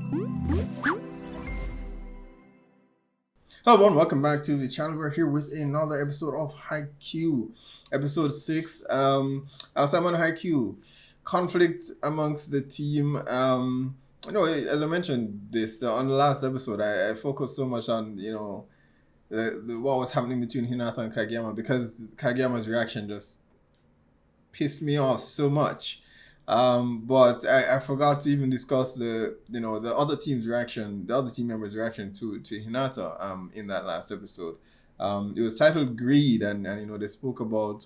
Hello everyone, welcome back to the channel. We're here with another episode of Haikyu, episode 6. Outside on Haikyu, conflict amongst the team. As I mentioned on the last episode, I focused so much on what was happening between Hinata and Kageyama because Kageyama's reaction just pissed me off so much. But I forgot to even discuss the other team's reaction, the other team members' reaction to Hinata in that last episode. It was titled Greed, and they spoke about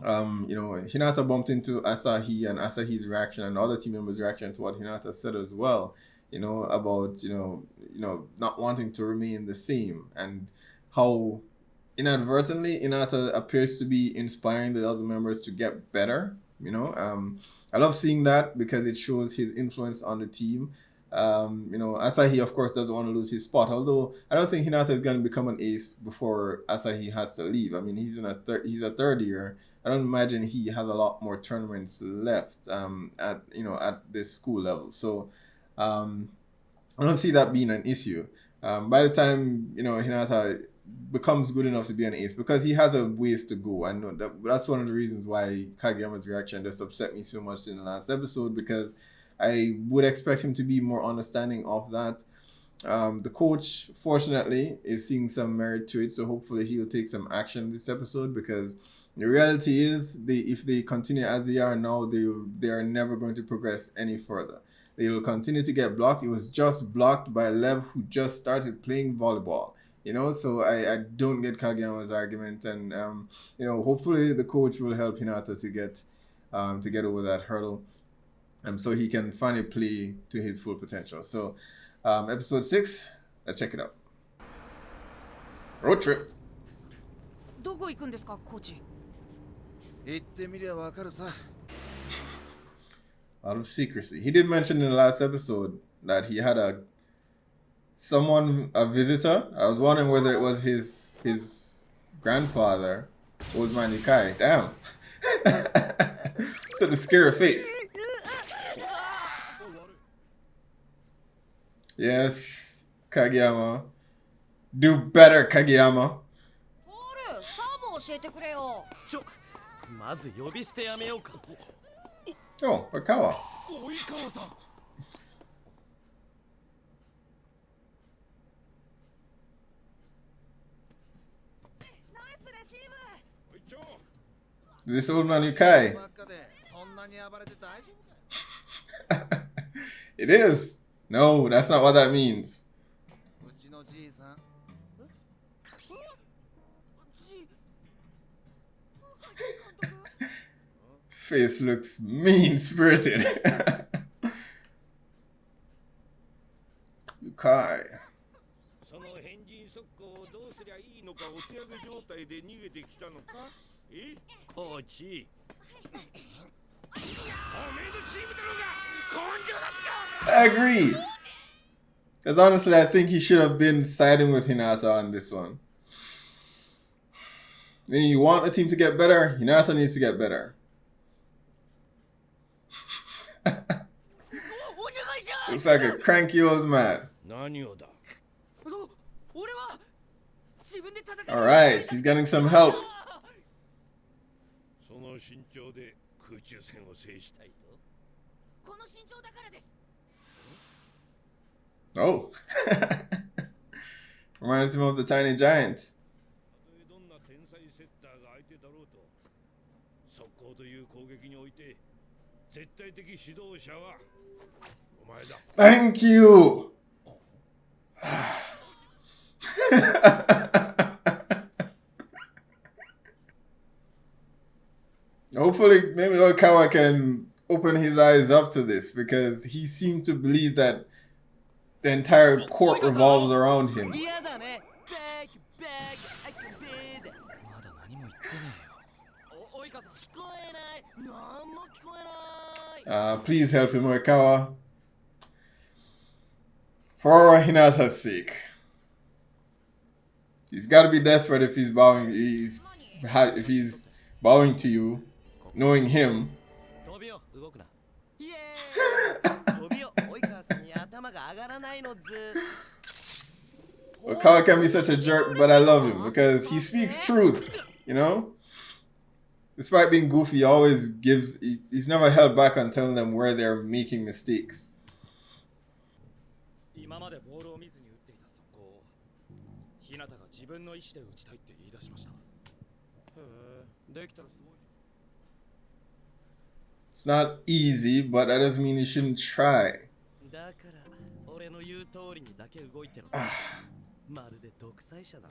Hinata bumped into Asahi and Asahi's reaction and other team members' reaction to what Hinata said as well, about not wanting to remain the same, and how inadvertently Hinata appears to be inspiring the other members to get better. I love seeing that because it shows his influence on the team. Asahi, of course, doesn't want to lose his spot, although I don't think Hinata is going to become an ace before Asahi has to leave. I mean, he's a third year. I don't imagine he has a lot more tournaments left at this school level. So I don't see that being an issue. By the time Hinata becomes good enough to be an ace, because he has a ways to go. I know that's one of the reasons why Kageyama's reaction just upset me so much in the last episode, because I would expect him to be more understanding of that. The coach, fortunately, is seeing some merit to it, so hopefully he'll take some action this episode, because the reality is if they continue as they are now, they are never going to progress any further. They will continue to get blocked. It was just blocked by Lev, who just started playing volleyball. So I don't get Kageyama's argument, and hopefully the coach will help Hinata to get over that hurdle, so he can finally play to his full potential. So episode 6, let's check it out. Road trip. どこ行くんですか、コーチ。行ってみりゃわかるさ。 Out of secrecy. He did mention in the last episode that he had a visitor. I was wondering whether it was his grandfather, Old Man Yukai. Damn. So the scary face. Yes, Kageyama. Do better, Kageyama. ポール、サーブ教えてくれよ。まず呼び捨てやめようか。 Oh, Wakawa. 及川さん。 This Old Man Yukai. It is. No, that's not what that means. His face looks mean-spirited. Yukai. その変人速攻をどうすりゃいいのかお手上げ状態で逃げてきたのかえコーチおめえのチームだろうが根性出すな I agree. Because honestly, I think he should have been siding with Hinata on this one. When you want a team to get better, Hinata needs to get better. Looks like a cranky old man. 何をだ Alright, she's getting some help. その身長で空中戦を制したいとこの身長だからです。 Oh. Reminds him of the tiny giant. どんな天才セッターが相手だろうと速攻という攻撃において絶対的指導者はお前だ Thank you. Hopefully, maybe Okawa can open his eyes up to this, because he seemed to believe that the entire court revolves around him. Please help him, Okawa. For Hinata's sake. He's got to be desperate if he's bowing. If he's bowing to you, knowing him. が上がらないのず。 Okawa can be such a jerk, but I love him because he speaks truth, you know? Despite being goofy, he always gives, he's never held back on telling them where they're making mistakes. 今までボールを見ずに打っていた速攻を日向が自分の意思で打ちたいって言い出しました。できたらすごい。 It's not easy, but that doesn't mean you shouldn't try. だから俺の言う通りにだけ動いてる。まるで独裁者だ。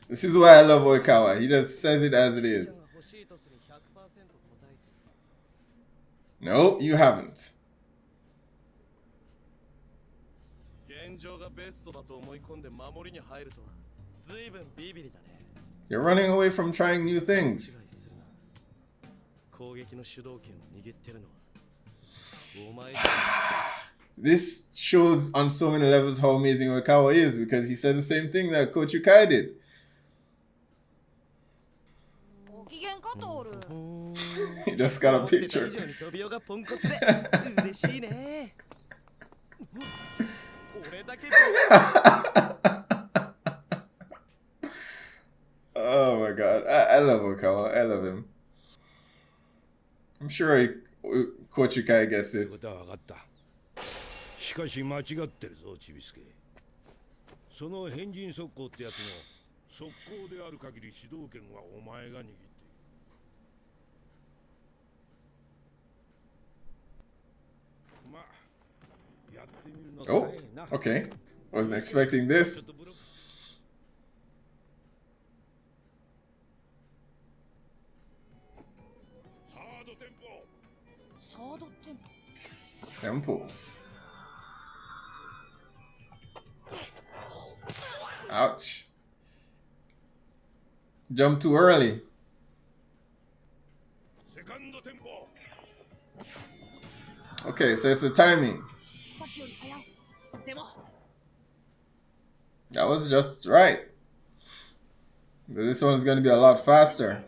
This is why I love Oikawa. He just says it as it is. No, you haven't. 現状がベストだと思い込んで守りに入るとは随分ビビリだね。 You're running away from trying new things. 攻撃の主導権を握ってるのはお前。 This shows on so many levels how amazing Oikawa is because he says the same thing that Coach Yukai did. ご機嫌かトール。 He just got a picture. 飛びよがポンコツで嬉しいね。俺だけ。 Oh my god. I love Oikawa. I love him. I'm sure Coach Yukai gets it. しかし間違ってるぞ、ちびすけ。その変人速攻ってやつも速攻である限り主導権はお前が握っている。まあ、やってみるのが Oh, okay. Wasn't expecting this. サードテンポ。サードテンポ。 Tempo. Ouch. Jump too early. セカンドテンポ。 Okay, so it's the timing. さっきより早い。でも。 That was just right. This one's going to be a lot faster.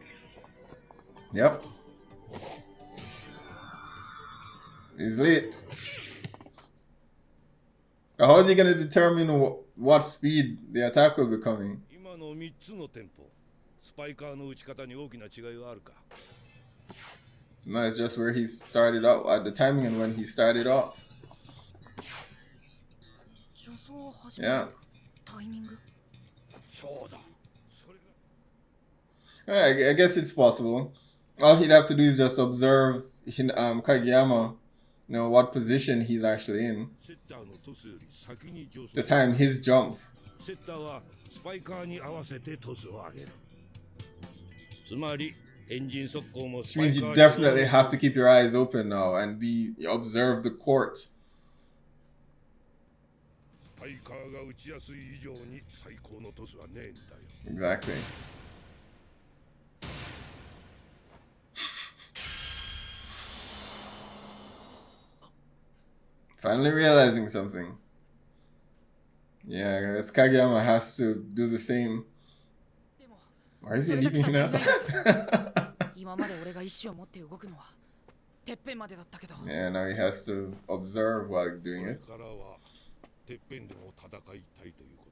Yep. He's late. How is he going to determine what speed the attack will be coming? 今の3つのテンポ。スパイカーの打ち方に大きな違いはあるか。 No, it's just where he started out, at the timing and when he started off. 助走を始める Yeah. タイミング。そうだ。それが。 I guess it's possible. All he'd have to do is just observe Kageyama, you know, what position he's actually in. セッターのトスより先に助走。 The time his jump. セッターはスパイカーに合わせてトスを上げる。つまりエンジン速攻も Which means you definitely have to keep your eyes open now and observe the court. スパイカーが打ちやすい以上に最高のトスはねえんだよ。 Exactly. Finally realizing something. Yeah, I guess Kageyama has to do the same. Why is he leaving Hinata? 今まで俺が意志を持って動くのはてっぺんまでだったけど。 Yeah, now he has to observe while doing これ it. からはてっぺんでも戦いたいというこ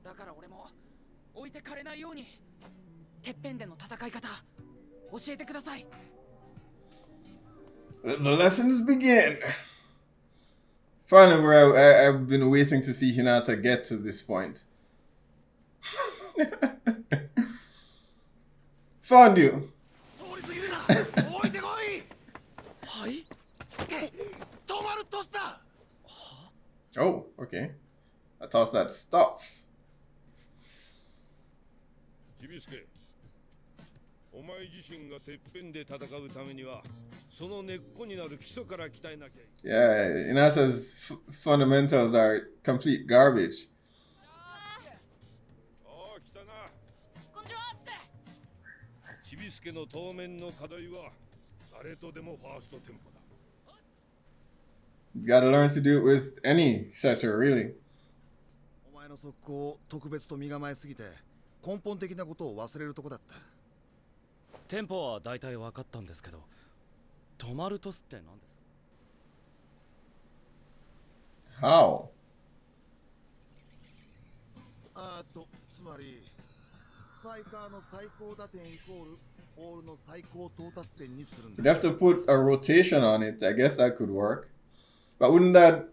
とか。だから俺も置いてかれないようにてっぺんでの戦い方教えてください。 The lessons begin. Finally, where I've been waiting to see Hinata get to this point. Found you. 通り過ぎるな。置いてこい。はい。止まるトスだ。 Oh, okay. I thought that stops. ちびすけ、お前自身がてっぺんで戦うためにはその根っこになる基礎から鍛えなきゃいけない。 Yeah, Hinata's fundamentals are complete garbage. ああ、来たな。こんにちは。ちびすけの当面の課題は誰とでもファーストテンポだ。 You gotta learn to do it with any setter, really. お前の速攻を特別と身構えすぎて根本的なことを忘れるとこだった。テンポは大体分かったんですけど、止まるトスって何ですか？ How? つまりスパイカーの最高打点イコールボールの最高到達点にするん You'd だ。 have to put a rotation on it. I guess that could work. But wouldn't that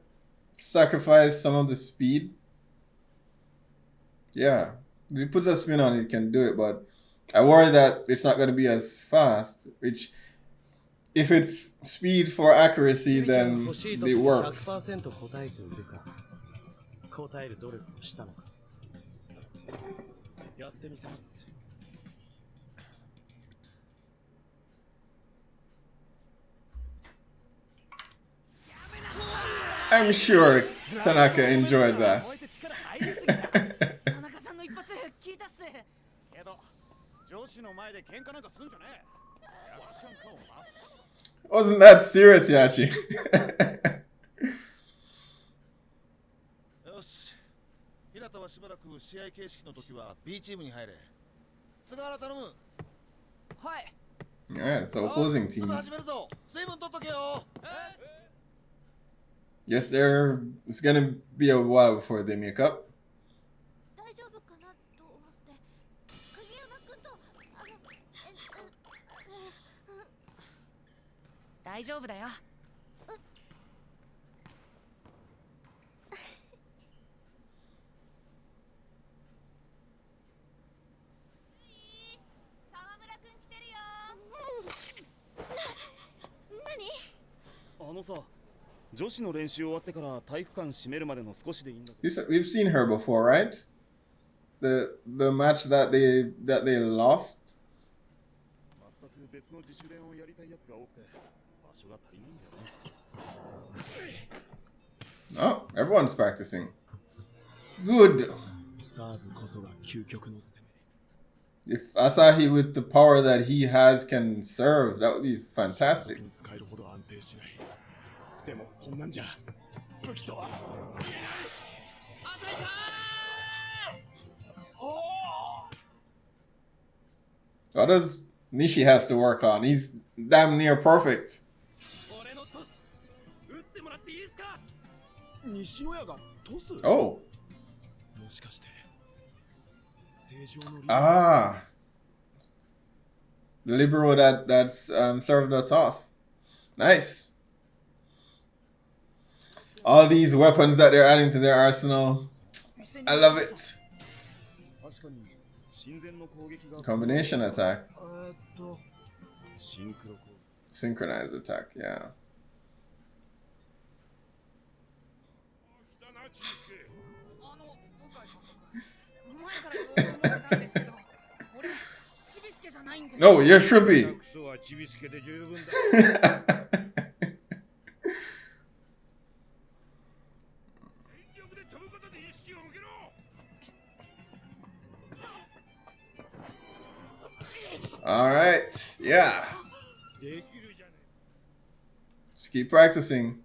sacrifice some of the speed? Yeah. If it puts a spin on it, it can do it, but I worry that it's not going to be as fast, which if it's speed for accuracy, then it works. 100% 答えているか、答える努力をしたのか。やってみせます。 I'm sure Tanaka enjoyed that. 田中さんの一発聞いたっす。けど上司の前で喧嘩なんかすんじゃねえ。やっちゃんかおます。 Wasn't that serious, Yachi? よし。平田はしばらく試合形式の時は B チームに入れ。菅原頼む。はい。 Alright, so opposing すぐ teams. 始めるぞ。水分取っとけよ。 Yes, it's gonna be a while before they make up. 大丈夫かなと思って影山君と大丈夫だよ。沢村君来てるよ。何？あのさ、女子の練習終わってから体育館閉めるまでの少しでいいんだけど。 We've seen her before, right? The match that they lost. 全く別の自主練をやりたいやつが多くて場所が足りないんだよね。 Oh, everyone's practicing. Good. サーブこそが究極の攻め。 If Asahi with the power that he has can serve, that would be fantastic. 使えるほど安定しない。でもそんなんじゃ武器とは。 What does Nishi has to work on? He's damn near perfect. 俺のトス打ってもらっていいですか？西野屋がトス？ Oh. もしかして正常の Ah. The libero that's served the toss. Nice. All these weapons that they're adding to their arsenal. I love it. 確かに親善の攻撃が Combination attack. シンクロ攻撃。 Synchronized attack, yeah. 来たなチーズケ。向井監督、前から思ってたんですけど、俺ちびすけじゃないんです。 No, you're Shrimpy. クソはちびすけで十分だ。全力で飛ぶことで意識を向けろ。 All right. Yeah. できるじゃね Just keep practicing.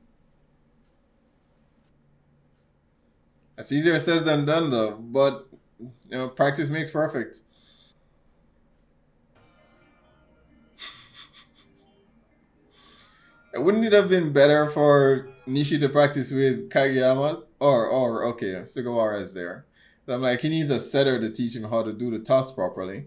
It's easier said than done, though. But, practice makes perfect. Wouldn't it have been better for Nishi to practice with Kageyama? Or okay, Sugawara is there. I'm like, he needs a setter to teach him how to do the toss properly.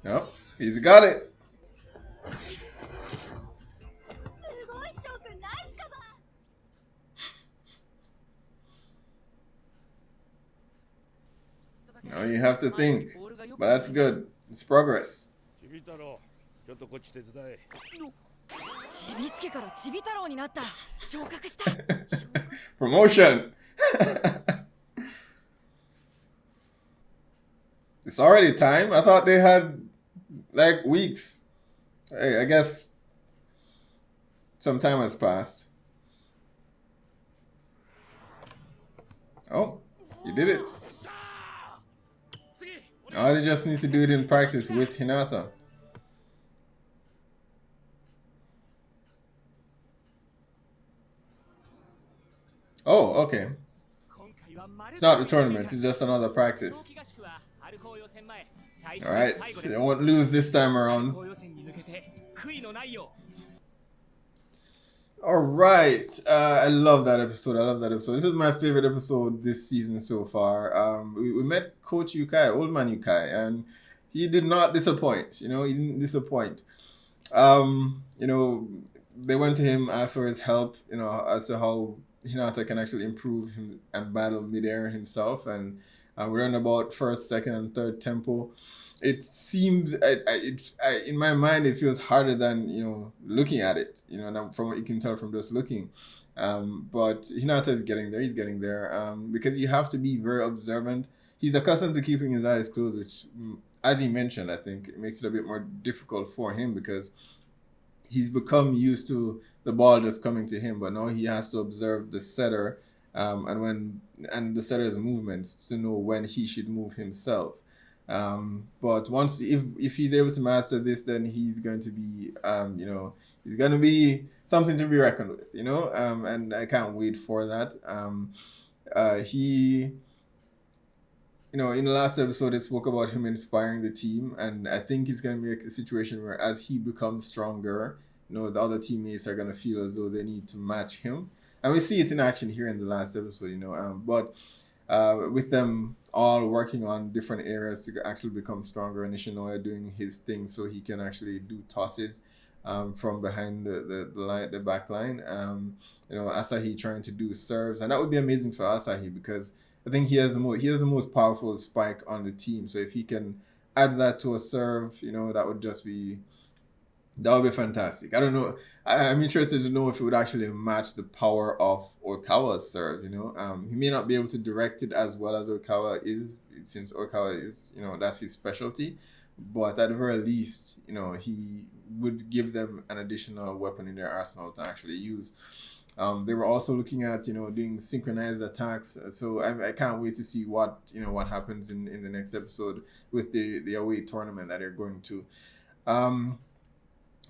Yep, he's got it. すごい翔くんナイスカバー。 Now you have to think. But that's good. It's progress. ちび太郎、ちょっとこっち手伝え。ちびすけからちび太郎になった。昇格した。 Promotion. It's already time. I thought they had like weeks. Hey, I guess some time has passed. Oh, You did it. さあ次 Oh, they just need to do it in practice with Hinata. Oh, okay. 今回はまる It's not the tournament, it's just another 長 practice. 期合宿は春高予選前最初 Alright, の最後 so で they す won't lose this time 春 around. 高予選に向けて悔いのないよ Alright, I love that episode. I love that episode. This is my favorite episode this season so far. We met Coach Yukai, Old Man Yukai, and he did not disappoint. You know, he didn't disappoint. You know, they went to him, asked for his help, you know, as to how Hinata can actually improve him and battle midair himself. And we learned about first, second, and third tempo. It seems, in my mind, it feels harder than, you know, looking at it, you know, and from what you can tell from just looking. But Hinata is getting there. He's getting there because you have to be very observant. He's accustomed to keeping his eyes closed, which, as he mentioned, I think it makes it a bit more difficult for him because he's become used to the ball just coming to him, but now he has to observe the setter and the setter's movements to know when he should move himself. But once if he's able to master this, then he's going to be you know, he's going to be something to be reckoned with, you know, and I can't wait for that. He, you know, in the last episode, I spoke about him inspiring the team, and I think it's going to be a situation where as he becomes stronger, you know, the other teammates are going to feel as though they need to match him. And we see it in action here in the last episode, you know, but with them all working on different areas to actually become stronger, and Nishinoya doing his thing so he can actually do tosses from behind the back line. You know, Asahi trying to do serves, and that would be amazing for Asahi because I think he has the most powerful spike on the team. So if he can add that to a serve, you know, that would be fantastic. I don't know. I'm interested to know if it would actually match the power of Oikawa's serve, you know. He may not be able to direct it as well as Oikawa is, since Oikawa is, you know, that's his specialty. But at the very least, you know, he would give them an additional weapon in their arsenal to actually use. They were also looking at, you know, doing synchronized attacks. So I can't wait to see what happens in the next episode with the away tournament that they're going to.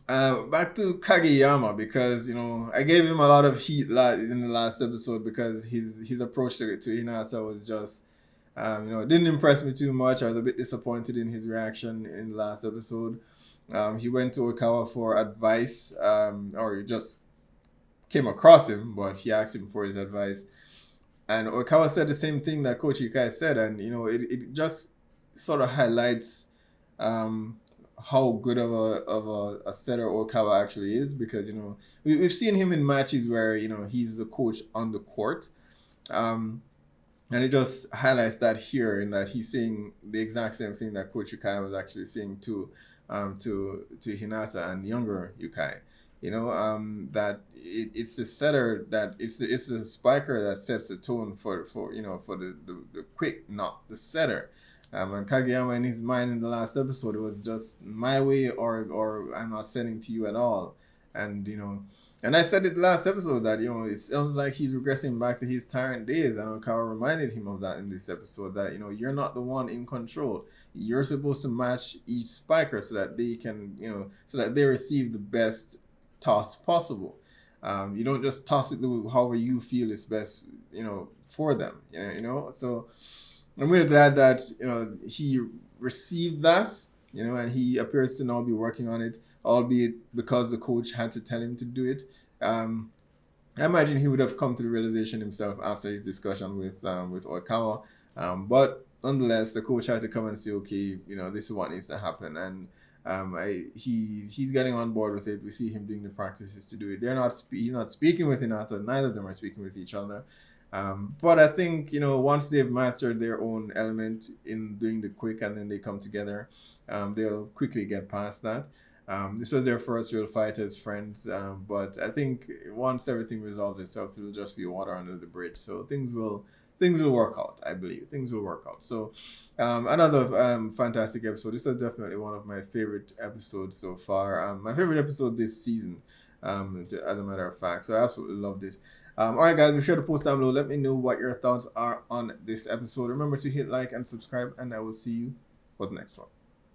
Back to Kageyama, because, you know, I gave him a lot of heat in the last episode because his approach to Hinata was just, you know, it didn't impress me too much. I was a bit disappointed in his reaction in the last episode. He went to Oikawa for advice, or he just came across him, but he asked him for his advice. And Oikawa said the same thing that Coach Ikai said, and, you know, it just sort of highlights how good of a setter Oikawa actually is, because, you know, we've seen him in matches where, you know, he's the coach on the court, and it just highlights that here, in that he's saying the exact same thing that Coach Yukai was actually saying to Hinata and younger Yukai. You know, that it's the setter that it's the spiker that sets the tone for you know, for the quick, not the setter. And Kageyama, in his mind in the last episode, it was just my way or I'm not sending to you at all. And, you know, and I said it last episode that, you know, it sounds like he's regressing back to his tyrant days. And Okawa reminded him of that in this episode, that, you know, you're not the one in control. You're supposed to match each spiker so that they can, you know, so that they receive the best toss possible. You don't just toss it however you feel is best, you know, for them. You know, so I'm really glad that, you know, he received that, you know, and he appears to now be working on it, albeit because the coach had to tell him to do it. I imagine he would have come to the realization himself after his discussion with Oikawa. But nonetheless, the coach had to come and say, okay, you know, this is what needs to happen. And he's getting on board with it. We see him doing the practices to do it. He's not speaking with Hinata. Neither of them are speaking with each other. But I think, you know, once they've mastered their own element in doing the quick and then they come together, they'll quickly get past that. This was their first real fight as friends, but I think once everything resolves itself, it'll just be water under the bridge. So things will work out, I believe. Things will work out. So another fantastic episode. This is definitely one of my favorite episodes so far. My favorite episode this season, as a matter of fact. So I absolutely loved it. Alright guys, be sure to post down below. Let me know what your thoughts are on this episode. Remember to hit like and subscribe, and I will see you for the next one.